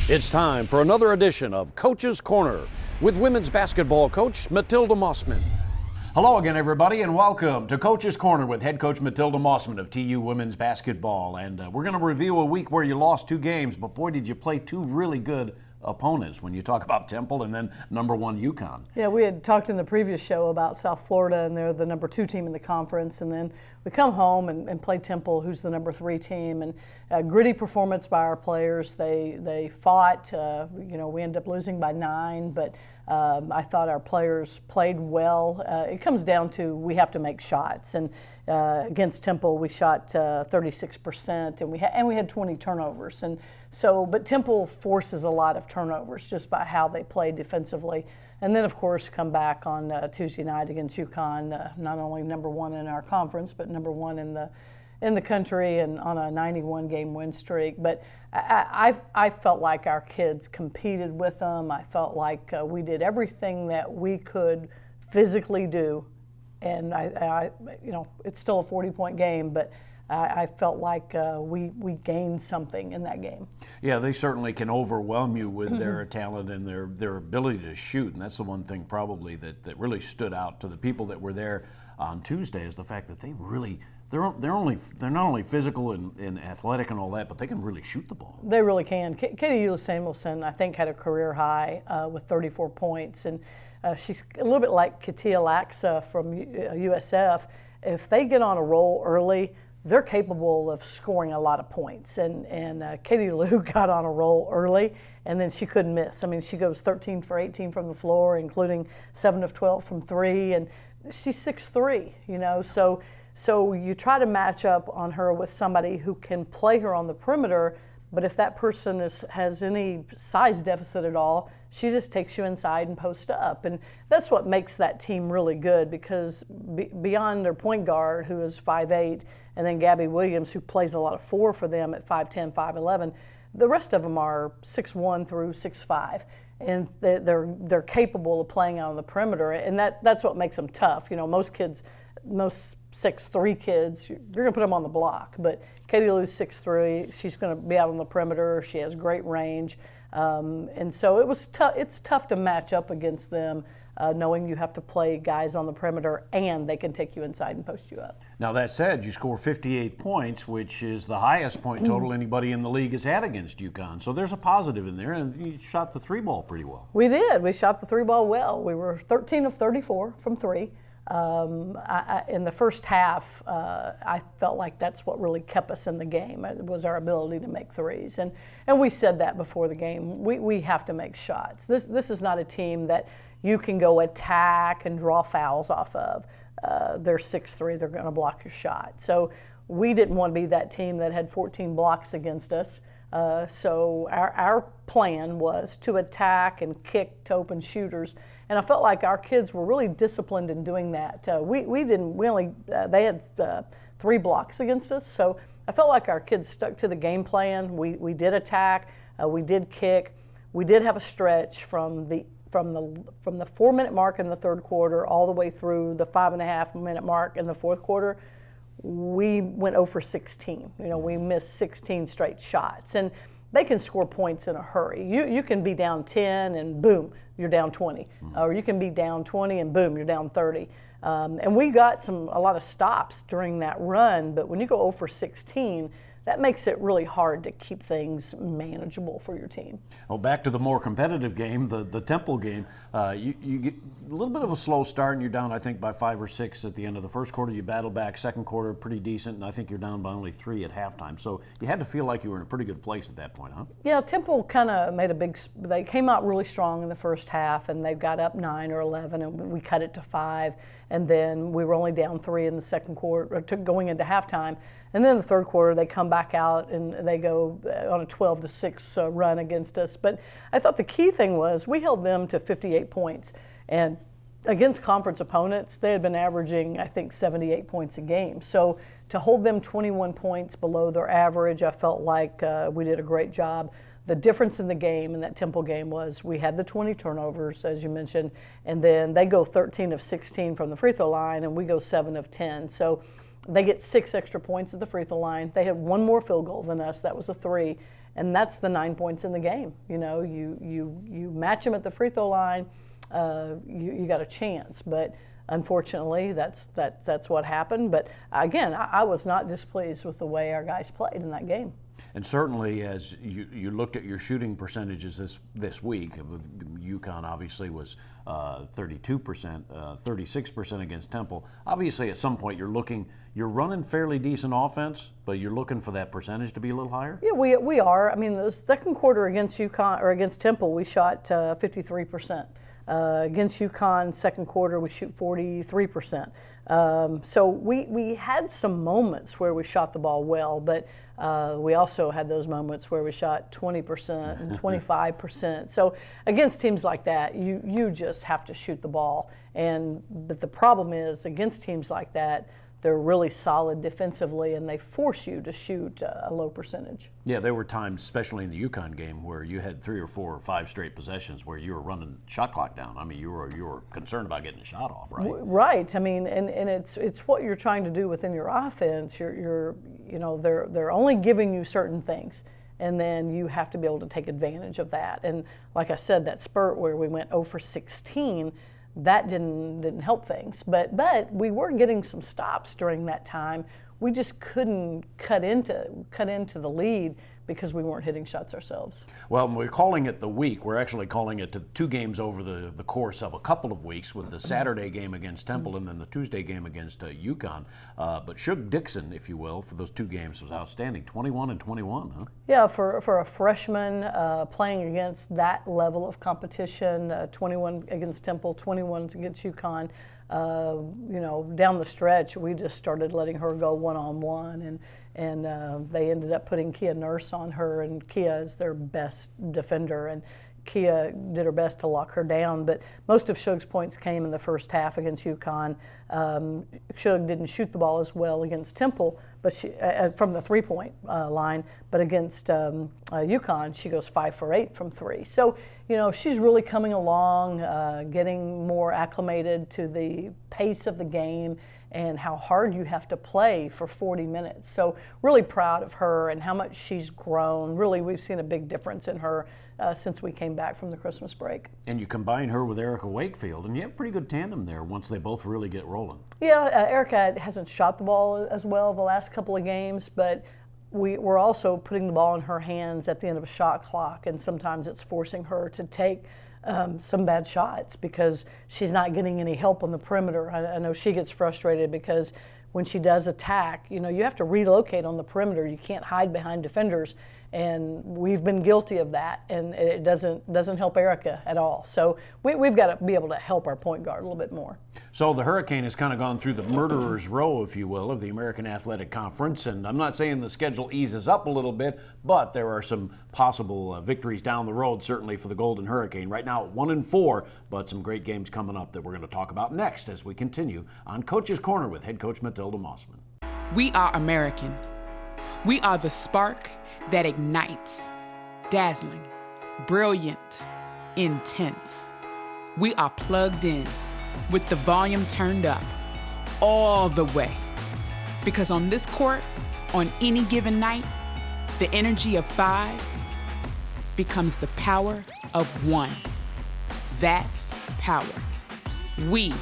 It's time for another edition of Coach's Corner with women's basketball coach Matilda Mossman. Hello again, everybody, and welcome to Coach's Corner with head coach Matilda Mossman of TU Women's Basketball. And we're going to review a week where you lost 2 games, but boy, did you play 2 really good opponents when you talk about Temple and then number 1 UConn. Yeah, we had talked in the previous show about South Florida, and they're the number 2 team in the conference, and then we come home and play Temple, who's the number 3 team, and gritty performance by our players. They fought. We ended up losing by 9, but I thought our players played well. It comes down to we have to make shots, and against Temple we shot 36%, and we had 20 turnovers, and so but Temple forces a lot of turnovers just by how they play defensively. And then, of course, come back on Tuesday night against UConn, not only number 1 in our conference, but number 1 in the country, and on a 91-game win streak. But I felt like our kids competed with them. I felt like we did everything that we could physically do, and it's still a 40-point game, but I felt like we gained something in that game. Yeah, they certainly can overwhelm you with their talent and their ability to shoot, and that's the one thing probably that really stood out to the people that were there on Tuesday is the fact that they're not only physical and athletic and all that, but they can really shoot the ball. They really can. Katie Samuelson, I think, had a career high with 34 points, and she's a little bit like Katia Laxa from USF. If they get on a roll early, they're capable of scoring a lot of points, and Katie Lou got on a roll early, and then she couldn't miss. I mean, she goes 13 for 18 from the floor, including 7 of 12 from 3, and she's 6'3", so you try to match up on her with somebody who can play her on the perimeter, but if that person has any size deficit at all, she just takes you inside and posts up. And that's what makes that team really good, because beyond their point guard, who is 5'8", and then Gabby Williams, who plays a lot of 4 for them at 5'10", 5'11", the rest of them are 6'1" through 6'5", and they're capable of playing out on the perimeter, and that's what makes them tough. Most 6'3" kids, you're going to put them on the block, but Katie Lou's 6'3", she's going to be out on the perimeter. She has great range, and so it's tough to match up against them, knowing you have to play guys on the perimeter and they can take you inside and post you up. Now, that said, you score 58 points, which is the highest point total anybody in the league has had against UConn. So there's a positive in there, and you shot the 3 ball pretty well. We did. We shot the 3 ball well. We were 13 of 34 from 3. In the first half, I felt like that's what really kept us in the game. It was our ability to make threes, and we said that before the game. We have to make shots. This is not a team that you can go attack and draw fouls off of. They're 6'3", they're going to block your shot. So we didn't want to be that team that had 14 blocks against us. So our plan was to attack and kick to open shooters. And I felt like our kids were really disciplined in doing that. They had 3 blocks against us, so I felt like our kids stuck to the game plan. We did attack, we did kick, we did have a stretch from the 4-minute mark in the third quarter all the way through the 5.5-minute mark in the fourth quarter. We went 0 for 16. We missed 16 straight shots, and they can score points in a hurry. You can be down 10 and boom, you're down 20. Or you can be down 20 and boom, you're down 30. And we got a lot of stops during that run, but when you go 0 for 16, that makes it really hard to keep things manageable for your team. Well, back to the more competitive game, the Temple game. You get a little bit of a slow start, and you're down, I think, by 5 or 6 at the end of the first quarter. You battle back. Second quarter, pretty decent, and I think you're down by only 3 at halftime. So you had to feel like you were in a pretty good place at that point, huh? Yeah, Temple kind of made they came out really strong in the first half, and they got up 9 or 11, and we cut it to 5. And then we were only down 3 in the second quarter, going into halftime. And then in the third quarter, they come back out and they go on a 12-6 run against us. But I thought the key thing was we held them to 58 points. And against conference opponents, they had been averaging, I think, 78 points a game. So to hold them 21 points below their average, I felt like we did a great job. The difference in the game, in that Temple game, was we had the 20 turnovers, as you mentioned, and then they go 13 of 16 from the free throw line, and we go 7 of 10. So they get 6 extra points at the free throw line. They had 1 more field goal than us. That was a 3. and that's the 9 points in the game. You match them at the free throw line, you got a chance. But unfortunately, that's what happened. But again, I was not displeased with the way our guys played in that game. And certainly, as you looked at your shooting percentages this week, UConn obviously was 32%, 36% against Temple. Obviously, at some point you're running fairly decent offense, but you're looking for that percentage to be a little higher. Yeah, we are. I mean, the second quarter against UConn or against Temple, we shot 53%. Against UConn, second quarter, we shoot 43%. So we had some moments where we shot the ball well, but we also had those moments where we shot 20% and 25%. So against teams like that, you just have to shoot the ball. But the problem is, against teams like that, they're really solid defensively, and they force you to shoot a low percentage. Yeah, there were times, especially in the UConn game, where you had 3 or 4 or 5 straight possessions where you were running shot clock down. I mean, you were concerned about getting a shot off, right? Right. I mean, and it's what you're trying to do within your offense. They're only giving you certain things, and then you have to be able to take advantage of that. And like I said, that spurt where we went 0 for 16. That didn't help things, but we were getting some stops during that time. We just couldn't cut into the lead because we weren't hitting shots ourselves. Well, we're calling it the week. We're actually calling it 2 games over the course of a couple of weeks, with the Saturday game against Temple and then the Tuesday game against UConn. But Shug Dixon, if you will, for those 2 games was outstanding. 21 and 21, huh? Yeah, for a freshman playing against that level of competition, 21 against Temple, 21 against UConn. Down the stretch, we just started letting her go one-on-one, and they ended up putting Kia Nurse on her, and Kia is their best defender, and Kia did her best to lock her down. But most of Shug's points came in the first half against UConn. Shug didn't shoot the ball as well against Temple, but she from the three-point line. But against UConn, she goes 5 for 8 from 3. So she's really coming along, getting more acclimated to the pace of the game and how hard you have to play for 40 minutes. So really proud of her and how much she's grown. Really, we've seen a big difference in her since we came back from the Christmas break. And you combine her with Erica Wakefield, and you have a pretty good tandem there once they both really get rolling. Yeah, Erica hasn't shot the ball as well the last couple of games, but we're also putting the ball in her hands at the end of a shot clock, and sometimes it's forcing her to take some bad shots because she's not getting any help on the perimeter. I know she gets frustrated because when she does attack, you have to relocate on the perimeter. You can't hide behind defenders, and we've been guilty of that, and it doesn't help Erica at all. So we've got to be able to help our point guard a little bit more. So the Hurricane has kind of gone through the murderer's row, if you will, of the American Athletic Conference, and I'm not saying the schedule eases up a little bit, but there are some possible victories down the road, certainly for the Golden Hurricane. Right now, 1-4, but some great games coming up that we're going to talk about next as we continue on Coach's Corner with head coach Matilda Mossman. We are American. We are the spark that ignites, dazzling, brilliant, intense. We are plugged in with the volume turned up all the way. Because on this court, on any given night, the energy of 5 becomes the power of 1. That's power. We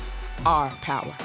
are power.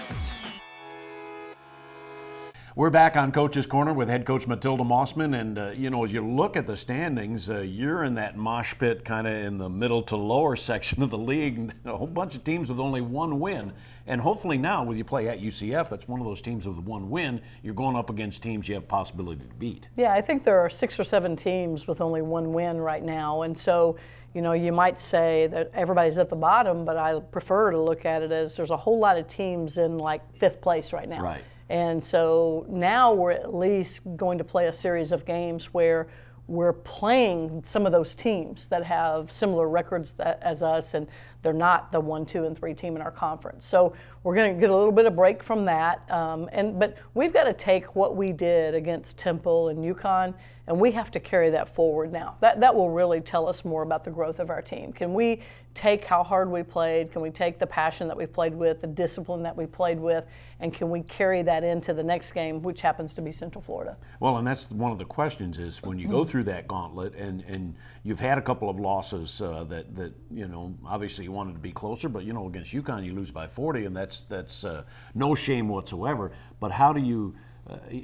We're back on Coach's Corner with head coach Matilda Mossman, and as you look at the standings, you're in that mosh pit kind of in the middle to lower section of the league. A whole bunch of teams with only 1 win, and hopefully now when you play at UCF, that's one of those teams with 1 win. You're going up against teams you have possibility to beat. Yeah, I think there are 6 or 7 teams with only 1 win right now, and so you might say that everybody's at the bottom, but I prefer to look at it as there's a whole lot of teams in like 5th place right now. Right. And so now we're at least going to play a series of games where we're playing some of those teams that have similar records as us, and they're not the 1, 2, and 3 team in our conference. So we're going to get a little bit of break from that. But we've got to take what we did against Temple and UConn, and we have to carry that forward now. That will really tell us more about the growth of our team. Can we take how hard we played? Can we take the passion that we played with, the discipline that we played with, and can we carry that into the next game, which happens to be Central Florida? Well, and that's one of the questions is when you go through that gauntlet and you've had a couple of losses that obviously you wanted to be closer, but against UConn you lose by 40, and that's no shame whatsoever. But how do you?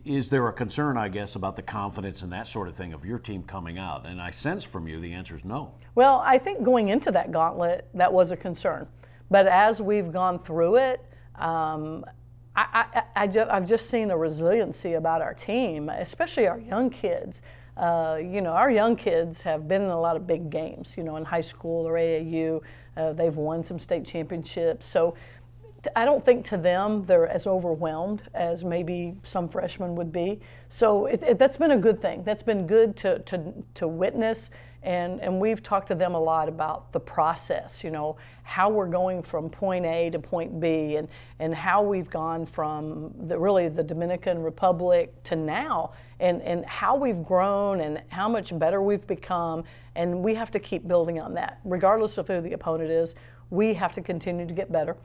Is there a concern, I guess, about the confidence and that sort of thing of your team coming out? And I sense from you the answer is no. Well, I think going into that gauntlet, that was a concern. But as we've gone through it, I've just seen a resiliency about our team, especially our young kids. Our young kids have been in a lot of big games, in high school or AAU. They've won some state championships. So I don't think to them they're as overwhelmed as maybe some freshmen would be. So that's been a good thing. That's been good to witness. And we've talked to them a lot about the process, how we're going from point A to point B, and how we've gone from the Dominican Republic to now, and how we've grown and how much better we've become. And we have to keep building on that. Regardless of who the opponent is, we have to continue to get better.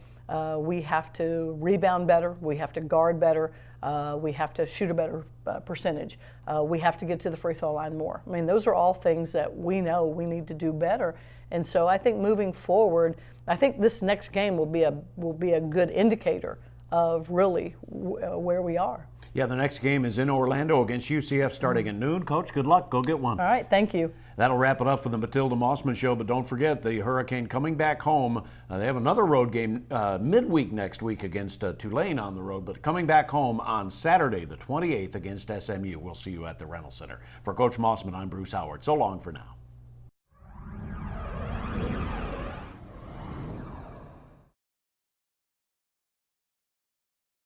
We have to rebound better. We have to guard better. We have to shoot a better percentage. We have to get to the free throw line more. I mean, those are all things that we know we need to do better. And so I think moving forward, I think this next game will be a good indicator of really where we are. Yeah, the next game is in Orlando against UCF starting at noon. Coach, good luck. Go get one. All right, thank you. That'll wrap it up for the Matilda Mossman Show, but don't forget the Hurricane coming back home. They have another road game midweek next week against Tulane on the road, but coming back home on Saturday, the 28th against SMU. We'll see you at the Rental Center. For Coach Mossman, I'm Bruce Howard. So long for now.